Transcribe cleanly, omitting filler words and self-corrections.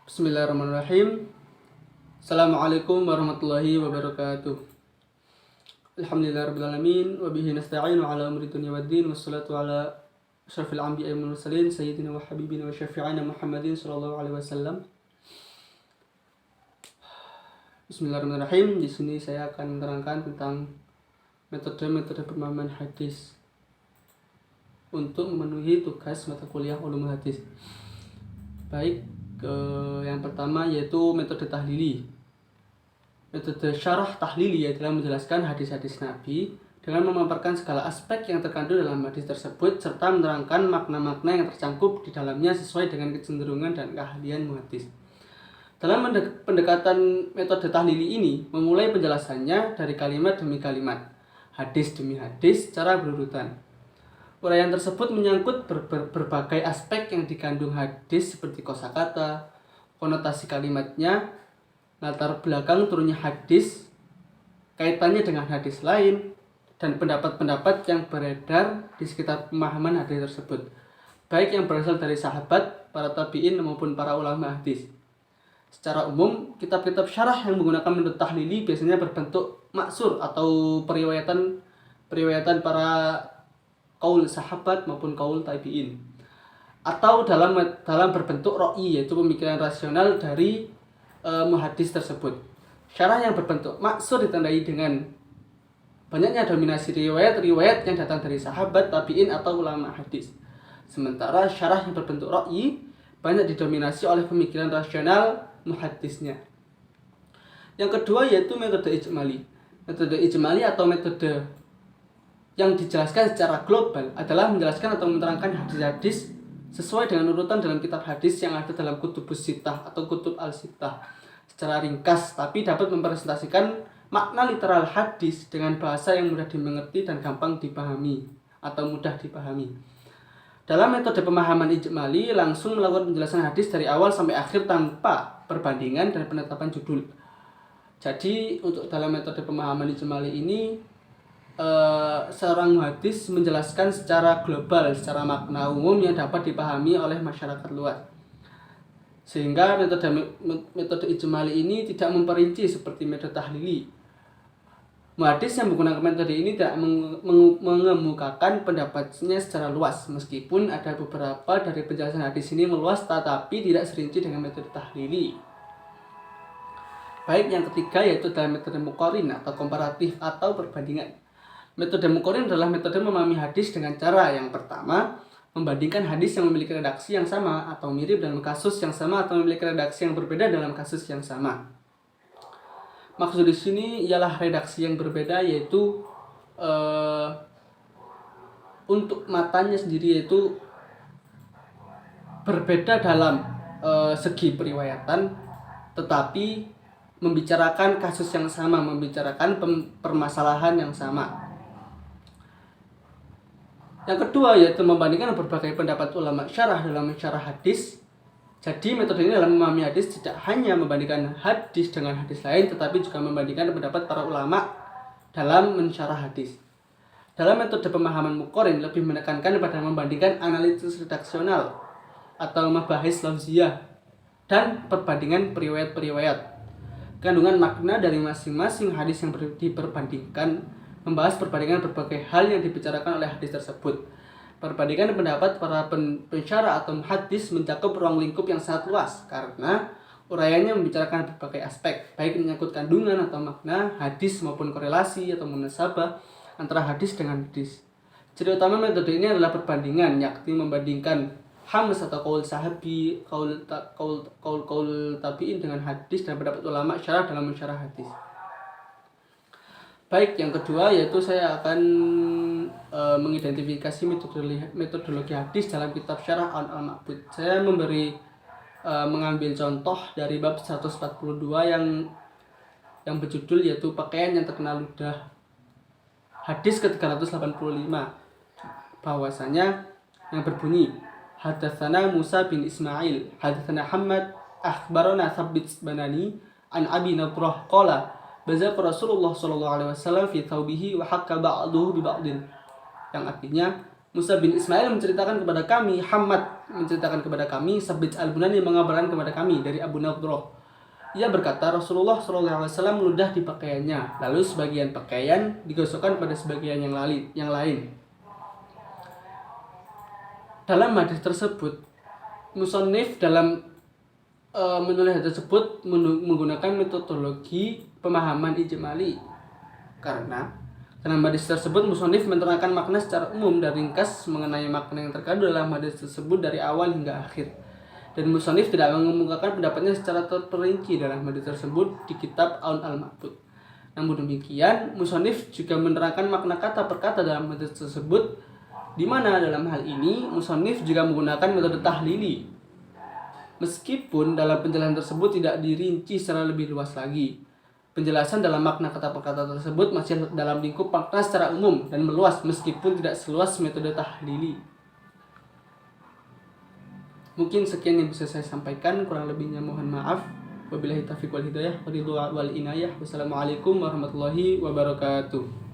Bismillahirrahmanirrahim. Assalamualaikum warahmatullahi wabarakatuh. Alhamdulillahirabbil alamin wa bihi nasta'inu ala umuri dunya waddin wassalatu ala asyrafil anbiya'i wal mursalin sayyidina wa habibina wa syafi'ina Muhammadin sallallahu alaihi wasallam. Bismillahirrahmanirrahim. Di sini saya akan menerangkan tentang metode-metode pemahaman hadis untuk memenuhi tugas mata kuliah ulumul hadis. Baik, yang pertama yaitu metode tahlili. Metode syarah tahlili adalah menjelaskan hadis-hadis Nabi dengan memaparkan segala aspek yang terkandung dalam hadis tersebut serta menerangkan makna-makna yang tercangkup di dalamnya sesuai dengan kecenderungan dan keahlian muhadis. Dalam pendekatan metode tahlili ini memulai penjelasannya dari kalimat demi kalimat, hadis demi hadis secara berurutan. Uraian tersebut menyangkut berbagai aspek yang dikandung hadis seperti kosakata, konotasi kalimatnya, latar belakang turunnya hadis, kaitannya dengan hadis lain, dan pendapat-pendapat yang beredar di sekitar pemahaman hadis tersebut, baik yang berasal dari sahabat, para tabi'in maupun para ulama hadis. Secara umum, kitab-kitab syarah yang menggunakan metode tahlili biasanya berbentuk maksur atau periwayatan para qaul sahabat maupun qaul tabi'in, atau dalam berbentuk ra'yi, yaitu pemikiran rasional dari muhadis tersebut. Syarah yang berbentuk maksur ditandai dengan banyaknya dominasi riwayat-riwayat yang datang dari sahabat, tabi'in atau ulama hadis. Sementara syarah yang berbentuk ra'yi banyak didominasi oleh pemikiran rasional muhadisnya. Yang kedua yaitu metode ijmali. Metode ijmali atau metode yang dijelaskan secara global adalah menjelaskan atau menerangkan hadis-hadis sesuai dengan urutan dalam kitab hadis yang ada dalam kutubus sittah atau kutub al-sittah secara ringkas, tapi dapat mempresentasikan makna literal hadis dengan bahasa yang mudah dimengerti dan gampang dipahami atau mudah dipahami. Dalam metode pemahaman ijmali langsung melakukan penjelasan hadis dari awal sampai akhir tanpa perbandingan dan penetapan judul. Jadi untuk dalam metode pemahaman ijmali ini seorang muhadis menjelaskan secara global, secara makna umum yang dapat dipahami oleh masyarakat luas. Sehingga metode ijmali ini tidak memperinci seperti metode tahlili. Muhadis yang menggunakan metode ini tidak mengemukakan pendapatnya secara luas, meskipun ada beberapa dari penjelasan hadis ini meluas tetapi tidak serinci dengan metode tahlili. Baik, yang ketiga yaitu dalam metode muqarin atau komparatif atau perbandingan. Metode muqarin adalah metode memahami hadis dengan cara yang pertama, membandingkan hadis yang memiliki redaksi yang sama atau mirip dalam kasus yang sama atau memiliki redaksi yang berbeda dalam kasus yang sama. Maksud di sini ialah redaksi yang berbeda, yaitu untuk matanya sendiri yaitu berbeda dalam segi periwayatan, tetapi membicarakan kasus yang sama, membicarakan permasalahan yang sama. Yang kedua yaitu membandingkan berbagai pendapat ulama syarah dalam syarah hadis. Jadi metode ini dalam memahami hadis tidak hanya membandingkan hadis dengan hadis lain, tetapi juga membandingkan pendapat para ulama dalam mensyarah hadis. Dalam metode pemahaman muqarin lebih menekankan pada membandingkan analisis redaksional atau mabahis lafziyah dan perbandingan periwayat-periwayat. Kandungan makna dari masing-masing hadis yang diperbandingkan membahas perbandingan berbagai hal yang dibicarakan oleh hadis tersebut. Perbandingan pendapat para pensyarah atau muhaddis mencakup ruang lingkup yang sangat luas karena uraiannya membicarakan berbagai aspek, baik menyangkut kandungan atau makna hadis maupun korelasi atau munasabah antara hadis dengan hadis. Ciri utama metode ini adalah perbandingan, yakni membandingkan hams atau qaul sahabi, qaul tabi'in dengan hadis dan pendapat ulama syarah dalam mensyarah hadis. Baik, yang kedua yaitu saya akan mengidentifikasi metodologi hadis dalam kitab Syarah Al-Ma'bud. Saya mengambil contoh dari bab 142 yang berjudul yaitu pakaian yang terkenal ludah. Hadis ke-385 bahwasanya yang berbunyi Hadatsana Musa bin Ismail, hadatsana Hammad, akhbarana Tsabbit Banani an Abi Nadrah qala Bazaq Rasulullah sallallahu alaihi wasallam fi thawbihi wa hakka ba'duhu bi ba'din. Yang artinya Musa bin Ismail menceritakan kepada kami, Hamad menceritakan kepada kami, Sabit al-Bunani mengabarkan kepada kami dari Abu Nadrah. Ia berkata, Rasulullah SAW meludah di pakaiannya, lalu sebagian pakaian digosokkan pada sebagian yang lain. Dalam hadis tersebut, musannif dalam menulis hadis tersebut menggunakan metodologi pemahaman ijmali. Karena dalam hadis tersebut musannif menerangkan makna secara umum dan ringkas mengenai makna yang terkandung dalam hadis tersebut dari awal hingga akhir. Dan musannif tidak mengemukakan pendapatnya secara terperinci dalam hadis tersebut di kitab Aun al-Ma'bud. Namun demikian, musannif juga menerangkan makna kata per kata dalam hadis tersebut, di mana dalam hal ini musannif juga menggunakan metode tahlili. Meskipun dalam penjelasan tersebut tidak dirinci secara lebih luas lagi. Penjelasan dalam makna kata per kata tersebut masih dalam lingkup makna secara umum dan meluas meskipun tidak seluas metode tahlili. Mungkin sekian yang bisa saya sampaikan, kurang lebihnya mohon maaf. Wabillahi taufiq wal hidayah, wal inayah. Wassalamualaikum warahmatullahi wabarakatuh.